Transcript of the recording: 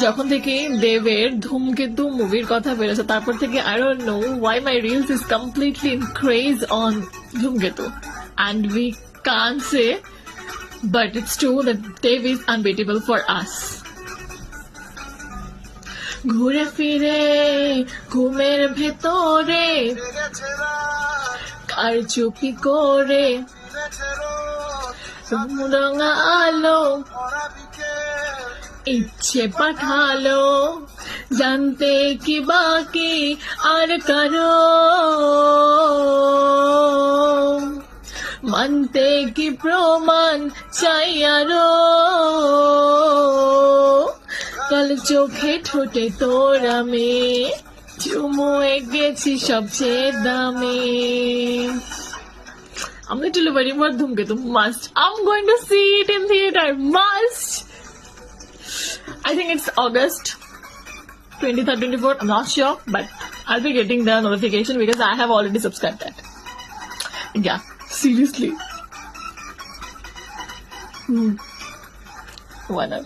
যখন থেকে দেবের ধূমকেতু মুভির কথা বেরোছে তারপর থেকে I don't know Y my reels is completely in craze on ধূমকেতু and we can't say but it's true that Dev is unbeatable for us. ঘুরে ফিরে ঘুমের ভেতরে কার চুপি করে রঙা আলো ইচ্ছে পাঠালো জানতে কি বাকি আর কারো মানতে কি প্রমাণ চাই আরো কাল চোখে ঠোঁটে তোর আমি চুমু গেছি সবচেয়ে দামি I'm literally waiting for Dhumketu. Must. I'm going to see it in theater. Must. I think it's August 23rd, 24th. I'm not sure, but I'll be getting the notification because I have already subscribed that. Yeah, seriously. Why not?